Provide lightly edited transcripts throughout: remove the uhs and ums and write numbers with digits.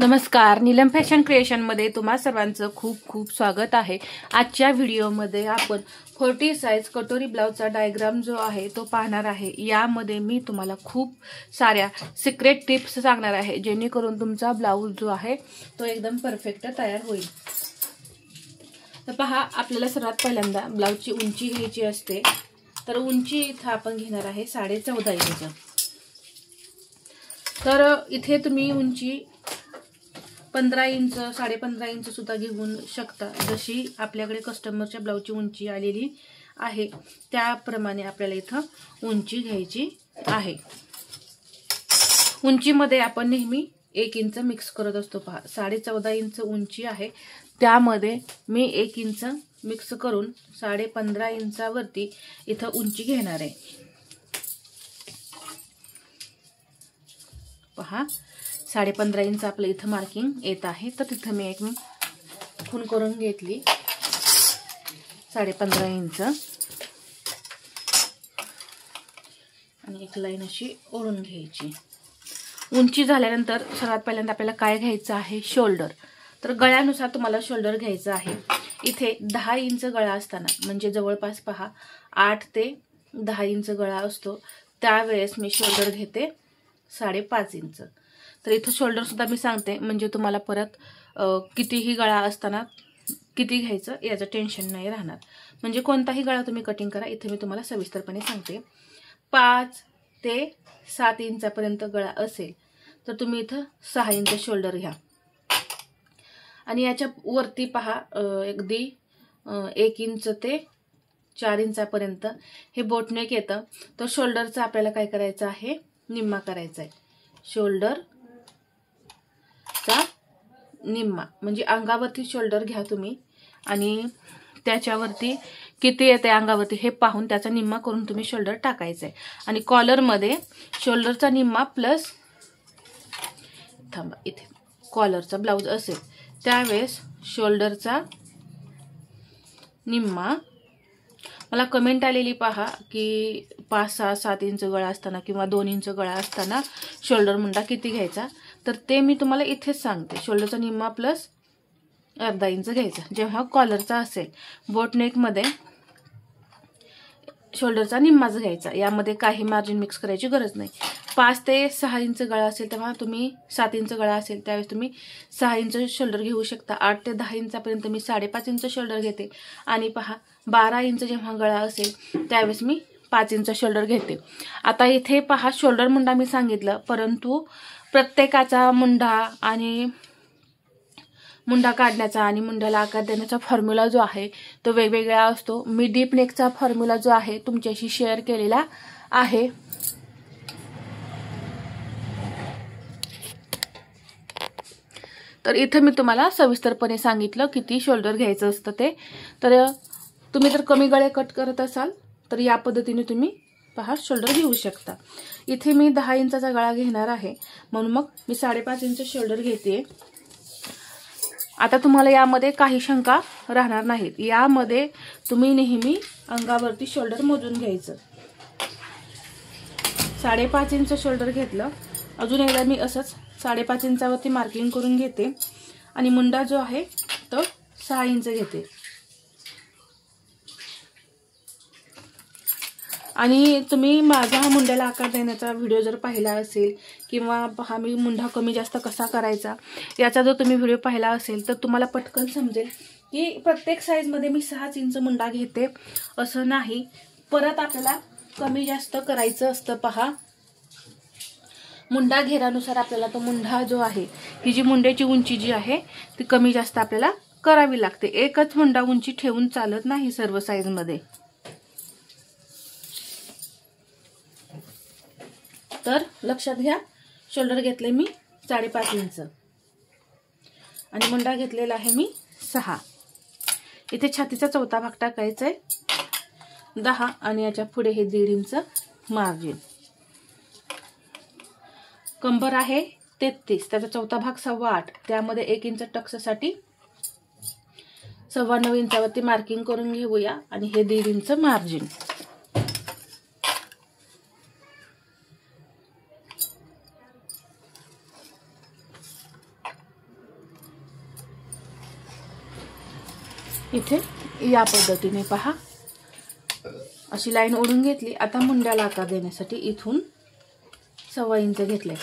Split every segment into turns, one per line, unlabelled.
नमस्कार, नीलम फॅशन क्रिएशनमध्ये तुम्हा सर्वांचं खूप खूप स्वागत आहे। आजच्या व्हिडिओमध्ये आपण 40 साइज कटोरी ब्लाउजचा डायग्राम जो आहे तो पाहणार आहे। यामध्ये मी तुम्हाला खूप साऱ्या सिक्रेट टिप्स सांगणार आहे जेणेकरून तुमचा ब्लाउज जो आहे तो एकदम परफेक्ट तयार होईल। तर पहा, आपल्याला सर्वात पहिल्यांदा ब्लाउजची उंची घ्यायची असते। तर उंची इथे आपण घेणार आहे 14.5 इंच। तर इथे तुम्ही उंची 15 इंच 15.5 इंच सुद्धा घेऊन शकता। जशी आपल्याकडे कस्टमरच्या ब्लाउजची उंची आलेली आहे त्याप्रमाणे आपल्याला इथं उंची घ्यायची आहे। उंचीमध्ये आपण नेहमी 1 इंच मिक्स करत असतो। पहा, 14.5 इंच उंची आहे, त्यामध्ये मी 1 इंच मिक्स करून 15.5 इंचावरती इथं उंची घेणार आहे। पहा, 15.5 इंच आपलं इथं मार्किंग येत आहे। तर तिथं मी एक खूण करून घेतली 15.5 इंच आणि एक लाईन अशी ओढून घ्यायची। उंची झाल्यानंतर सर्वात पहिल्यांदा आपल्याला काय घ्यायचं आहे, शोल्डर। तर गळ्यानुसार तुम्हाला शोल्डर घ्यायचं आहे। इथे 10 इंच गळा असताना म्हणजे जवळपास पहा 8 ते 10 इंच गळा असतो, त्यावेळेस मी शोल्डर घेते 5.5 इंच। तर इथं शोल्डर सुद्धा मी सांगते म्हणजे तुम्हाला परत कितीही गळा असताना किती घ्यायचं याचं टेन्शन नाही राहणार। म्हणजे कोणताही गळा तुम्ही कटिंग करा, इथे मी तुम्हाला सविस्तरपणे सांगते। 5 ते 7 इंचापर्यंत गळा असेल तर तुम्ही इथं 6 इंच शोल्डर घ्या। आणि याच्या वरती पहा अगदी 1 इंच ते 4 इंचापर्यंत हे बोटनेक येतं। तर शोल्डरचा आपल्याला काय करायचं आहे, निम्मा करायचा आहे। शोल्डर चा निम्मा म्हणजे अंगावरती शोल्डर घ्या तुम्ही आणि त्याच्यावरती किती येते अंगावरती हे पाहून त्याचा निम्मा करून तुम्ही शोल्डर टाकायचं आहे। आणि कॉलर मध्ये शोल्डरचा निम्मा प्लस थांबा, इथे कॉलरचा ब्लाउज असेल त्यावेळेस शोल्डरचा निम्मा। मला कमेंट आलेली पहा की 5, 6, 7 इंच गळा असताना किंवा 2 इंच गळा असताना शोल्डर मुंडा किती घ्यायचा, तर ते मी तुम्हाला इथेच सांगते। शोल्डरचा निम्मा प्लस अर्धा इंच घ्यायचा जेव्हा कॉलरचा असेल। बोटनेक मध्ये शोल्डरचा निम्माच घ्यायचा, यामध्ये काही मार्जिन मिक्स करायची गरज नाही। 5 ते 6 इंच गळा असेल तेव्हा तुम्ही 7 इंच गळा असेल त्यावेळेस तुम्ही 6 इंच शोल्डर घेऊ शकता। 8 ते 10 इंचापर्यंत मी 5.5 इंच शोल्डर घेते। आणि पहा 12 इंच जेव्हा गळा असेल त्यावेळेस मी 5 इंच शोल्डर घेते। आता इथे पहा शोल्डर मुंडा मी सांगितलं, परंतु प्रत्येकाचा मुंडा आणि मुंडा काढण्याचा आणि मुंड्याला आकार देण्याचा फॉर्म्युला जो आहे तो वेगवेगळा असतो। मी डीप नेकचा फॉर्म्युला जो आहे तुमच्याशी शेअर केलेला आहे। तर इथे मी तुम्हाला सविस्तरपणे सांगितलं किती शोल्डर घ्यायचं असतं ते। तर तुम्ही जर कमी गळे कट करत असाल तर या पद्धतीने तुम्ही पहा शोल्डर घेऊ शकता। इथे मी 10 इंचाचा गळा घेणार आहे म्हणून मग मी 5.5 इंच शोल्डर घेते। आता तुम्हाला यामध्ये काही शंका राहणार नाहीत, यामध्ये तुम्ही नेहमी अंगावरती शोल्डर मोजून घ्यायचं। 5.5 इंच शोल्डर घेतलं, अजून एकदा मी असंच 5.5 इंचावरती मार्किंग करून घेते आणि मुंडा जो आहे तो 6 इंच घेते। आणि तुम्ही माझा हा मुंड्याला आकार देण्याचा व्हिडिओ जर पाहिला असेल किंवा हा मी मुंडा कमी जास्त कसा करायचा याचा जर तुम्ही व्हिडिओ पाहिला असेल तर तुम्हाला पटकन समजेल की प्रत्येक साईजमध्ये मी 6 इंच मुंडा घेते असं नाही। परत आपल्याला कमी जास्त करायचं असतं। पहा, मुंडा घेरानुसार आपल्याला तो मुंडा जो आहे, ही जी मुंड्याची उंची जी आहे ती कमी जास्त आपल्याला करावी लागते। एकच मुंडा उंची ठेवून चालत नाही सर्व साईजमध्ये। तर लक्षात घ्या, शोल्डर घेतले मी 5.5 इंच आणि मुंडा घेतलेला आहे मी 6। इथे छातीचा चौथा भाग टाकायचा आहे 10 आणि याच्या पुढे हे 1.5 इंच मार्जिन। कंबर आहे 33, त्याचा चौथा भाग 8.25, त्यामध्ये 1 इंच टक्ससाठी 9.25 इंचावरती मार्किंग करून घेऊया आणि हे 1.5 इंच मार्जिन। इथे या पद्धतीने पहा अशी लाईन ओढून घेतली। आता मुंड्याला आकार देण्यासाठी इथून 1.25 इंच घेतले।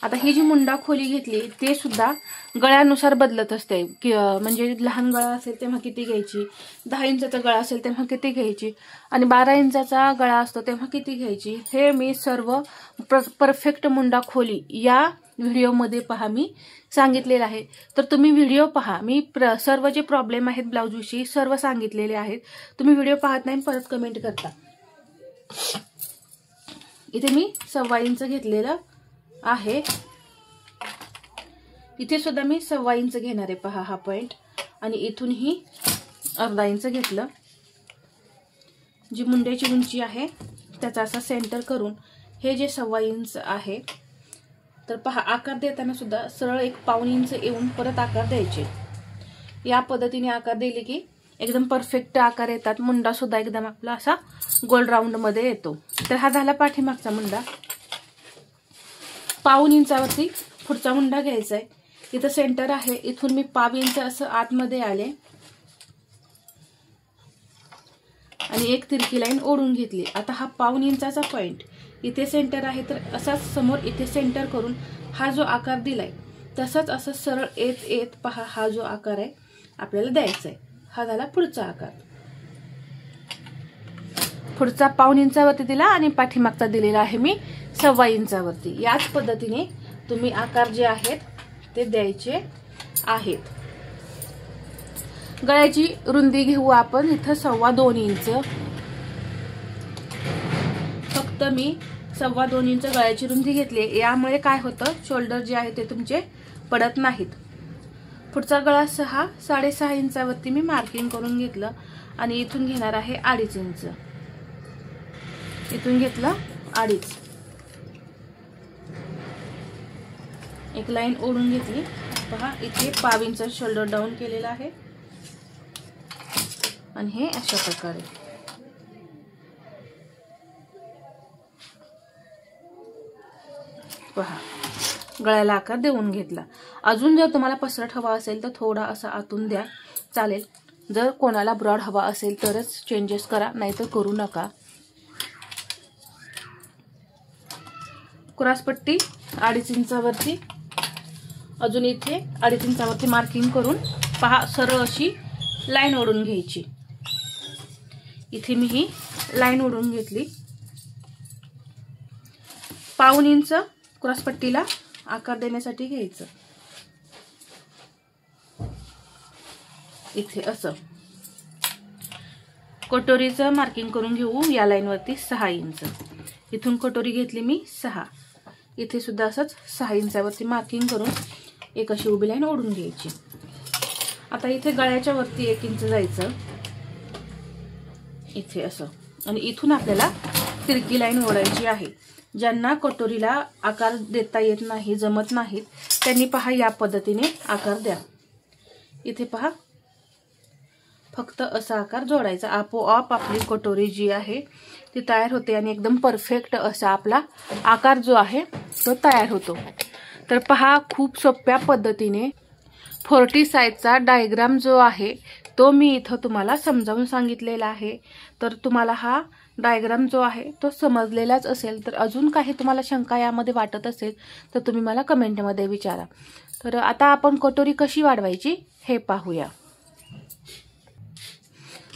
आता ही जी मुंडा खोली घेतली ते सुद्धा गळ्यानुसार बदलत असते की म्हणजे लहान गळा असेल तेव्हा किती घ्यायची, 10 इंचाचा गळा असेल तेव्हा किती घ्यायची आणि 12 इंचाचा गळा असतो तेव्हा किती घ्यायची, हे मी सर्व परफेक्ट मुंडा खोली या व्हिडिओमध्ये पहा मी सांगितलेलं आहे। तर तुम्ही व्हिडिओ पहा, मी सर्व जे प्रॉब्लेम आहेत ब्लाऊजविषयी सर्व सांगितलेले आहेत। तुम्ही व्हिडिओ पाहत नाही परत कमेंट करता। इथे मी 1.25 इंच घेतलेलं आहे। इथे सुद्धा मी 1.25 इंच घेणार आहे पहा हा पॉइंट आणि इथूनही 1/2 इंच घेतलं। जी मुंड्याची उंची आहे त्याचा असा सेंटर करून हे जे 1.25 इंच आहे तर पहा आकार देताना सुद्धा सरळ 1.25 इंच येऊन परत आकार द्यायचे। या पद्धतीने आकार दिले की एकदम परफेक्ट आकार येतात। मुंडा सुद्धा एकदम आपला असा गोल राऊंड मध्ये येतो। तर हा झाला पाठीमागचा मुंडा। 1.25 इंचावरती पुढचा मुंडा घ्यायचा आहे। इथं सेंटर आहे, इथून मी 1.25 इंच असं आतमध्ये आले आणि एक तिरकी लाईन ओढून घेतली। आता हा 1.25 इंचाचा पॉइंट इथे सेंटर आहे तर असाच समोर इथे सेंटर करून हा जो आकार दिलाय तसाच असं सरळ येत येत पहा हा जो आकार आहे आपल्याला द्यायचा आहे। हा झाला पुढचा आकार। पुढचा 1.25 इंचावरती दिला आणि पाठीमागचा दिलेला आहे मी 1.25 इंचावरती। याच पद्धतीने तुम्ही आकार जे आहेत ते द्यायचे आहेत। गळ्याची रुंदी घेऊ आपण इथं 2.25 इंच। फक्त मी 2.25 इंच गळ्याची रुंदी घेतली। यामुळे काय होतं शोल्डर जे आहे ते तुमचे पडत नाहीत। पुढचा गळा 6.5 इंचावरती मी मार्किंग करून घेतलं आणि इथून घेणार आहे 2.5 इंच। इथून घेतलं 2.5, एक लाईन ओढून घेतली पहा इथे 1.25 इंच शोल्डर डाऊन केलेला आहे आणि हे अशा प्रकारे पहा गळ्याला आकार देऊन घेतला। अजून जर तुम्हाला पसरट हवा असेल तर थोडा असा आतून द्या चालेल। जर कोणाला ब्रॉड हवा असेल तरच चेंजेस करा, नाहीतर करू नका। क्रॉसपट्टी 2.5 इंचावरती अजून इथे 2.5 इंचावरती मार्किंग करून पहा सरळ अशी लाईन ओढून घ्यायची। इथे मी ही लाईन ओढून घेतली। 1.25 इंच क्रॉसपट्टीला आकार देण्यासाठी घ्यायचं। इथे असं कटोरीचं मार्किंग करून घेऊ या लाईन वरती 6 इंच। इथून कटोरी घेतली मी 6। इथे सुद्धा असंच 6 इंचावरती मार्किंग करून एक अशी उभी लाईन ओढून घ्यायची। आता इथे गळ्याच्या वरती 1 इंच जायचं इथे असं आणि इथून आपल्याला तिरकी लाईन ओढायची आहे। ज्यांना कटोरीला आकार देता येत नाही, जमत नाहीत, त्यांनी पहा या पद्धतीने आकार द्या। इथे पहा फक्त असा आकार जोडायचा, आपोआप आपली कटोरी जी आहे ती तयार होते आणि एकदम परफेक्ट असा आपला आकार जो आहे तो तयार होतो। तर पहा खूप सोप्या पद्धतीने 40 साइजचा डायग्राम जो आहे तो मी इथं तुम्हाला समजावून सांगितलेला आहे। तर तुम्हाला हा डायग्राम जो आहे तो समजलेलाच असेल। तर अजून काही तुम्हाला शंका यामध्ये वाटत असेल तर तुम्ही मला कमेंटमध्ये विचारा। तर आता आपण कटोरी कशी वाढवायची हे पाहूया।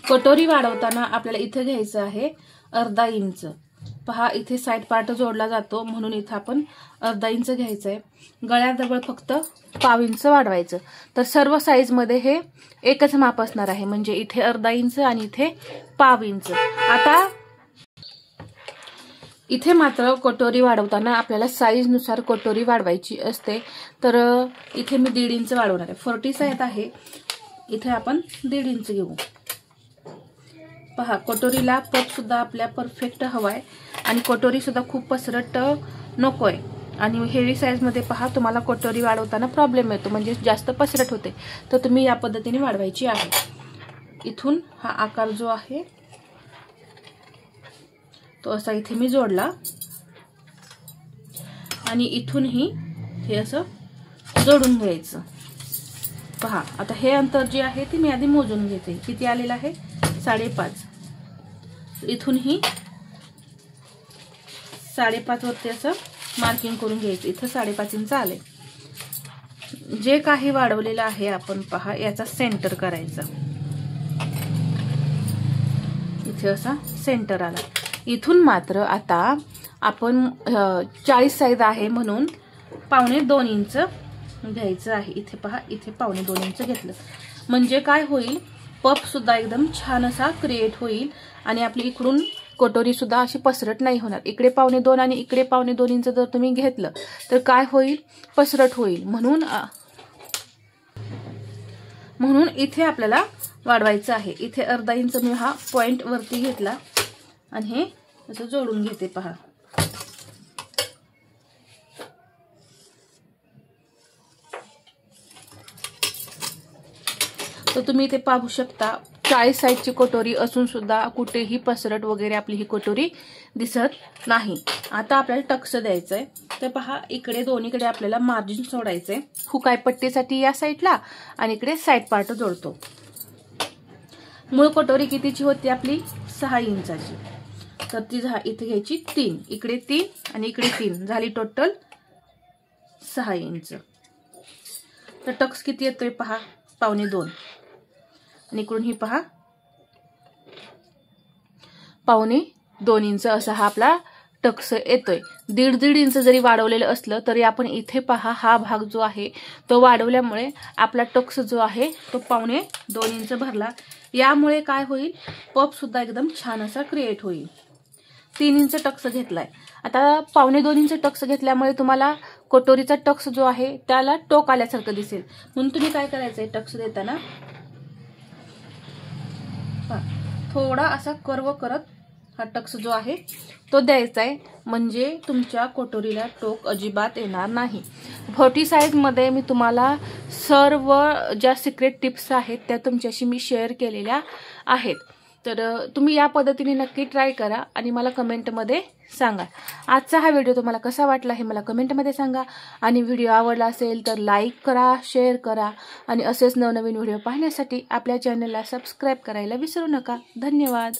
कटोरी वाढवताना आपल्याला इथे घ्यायचं आहे 1/2 इंच। पहा इथे साइड पार्ट जोडला जातो म्हणून इथे आपण 1/2 इंच घ्यायचं आहे। गळ्याजवळ फक्त 1/2 इंच वाढवायचं। तर सर्व साइज मध्ये हे एकच माप असणार आहे, म्हणजे इथे 1/2 इंच आणि इथे 1/2 इंच। आता इथे मात्र कटोरी वाढवताना आपल्याला साइज नुसार कटोरी वाढवायची असते। तर इथे मी 1.5 इंच वाढवणार आहे। 40 साइज आहे, इथे आपण 1.5 इंच घेऊ। पहा कटोरीला पट सुद्धा आपल्या परफेक्ट हवाय आणि कटोरी सुद्धा खूप पसरट नकोय। आणि हेवी साइज मध्ये पहा तुम्हाला कटोरी वाढवताना प्रॉब्लेम येतो, म्हणजे जास्त पसरट होते। तर तुम्ही या पद्धतीने वाढवायची आहे। इथून हा आकार जो आहे तो असा इथे मी जोडला आणि इथूनही हे असं जोडून घ्यायचं। पहा आता हे अंतर जे आहे ते मी आधी मोजून घेते. किती आलेलं आहे 5.5. इथूनही 5.5 वरती असं मार्किंग करून घ्यायचं. इथं 5.5 इंच आले. जे काही वाढवलेलं आहे आपण पहा याचा सेंटर करायचा. इथे असा सेंटर आला. इथून मात्र आता आपण 40 साईज आहे म्हणून 1.25 इंच घ्यायचं आहे. इथे पहा इथे 1.25 इंच घेतलं म्हणजे काय होईल, पफ सुद्धा एकदम छान असा क्रिएट होईल आणि आपली इकडून कटोरी सुद्धा अशी पसरट नाही होणार. इकडे 1.25 आणि इकडे 1.25 इंच जर तुम्ही घेतलं तर काय होईल, पसरट होईल. म्हणून इथे आपल्याला वाढवायचं आहे. इथे अर्धा इंच मी हा पॉइंट वरती घेतला आणि हे असं जोडून घेते पहा. तर तुम्ही इथे पाहू शकता 40 साईजची कटोरी असून सुद्धा कुठेही पसरट वगैरे आपली ही कटोरी दिसत नाही. आता आपल्याला टक्स द्यायचंय. तर पहा इकडे दोन्हीकडे आपल्याला मार्जिन सोडायचंय. हुकाय पट्टीसाठी या साईडला आणि इकडे साईड पार्ट जोडतो. मूळ कटोरी कितीची होती आपली 6 इंचाची. तर ती इथे घ्यायची 3, इकडे 3 आणि इकडे 3 झाली टोटल 6 इंच. तर टक्स किती येतोय पहा 1.25 आणि इकडून ही पहा 1.25 इंच असा हा आपला टक्स येतोय. 1.5 इंच जरी वाढवलेलं असलं तरी आपण इथे पहा हा भाग जो आहे तो वाढवल्यामुळे आपला टक्स जो आहे तो 1.25 इंच भरला. यामुळे काय होईल, पफ सुद्धा एकदम छान असा क्रिएट होईल. 3 इंच टक्स घेतलाय. आता 1.25 इंच टक्स घेतल्यामुळे तुम्हाला कटोरीचा टक्स जो आहे त्याला टोक आल्यासारखं दिसेल. म्हणून तुम्ही काय करायचंय, टक्स देताना थोडा असा कर्व करत हा टक्स जो आहे तो द्यायचा आहे. म्हणजे तुमच्या कटोरीला टोक अजिबात येणार नाही. 40 साईजमध्ये मी तुम्हाला सर्व ज्या सिक्रेट टिप्स आहेत त्या तुमच्याशी मी शेअर केलेल्या आहेत. तर तुम्ही या पद्धतीने नक्की ट्राय करा आणि मला कमेंटमध्ये सांगा. आजचा हा व्हिडिओ तुम्हाला कसा वाटला हे मला कमेंटमध्ये सांगा. आणि व्हिडिओ आवडला असेल तर लाईक करा, शेअर करा आणि असेच नवनवीन व्हिडिओ पाहण्यासाठी आपल्या चॅनलला सबस्क्राईब करायला विसरू नका. धन्यवाद.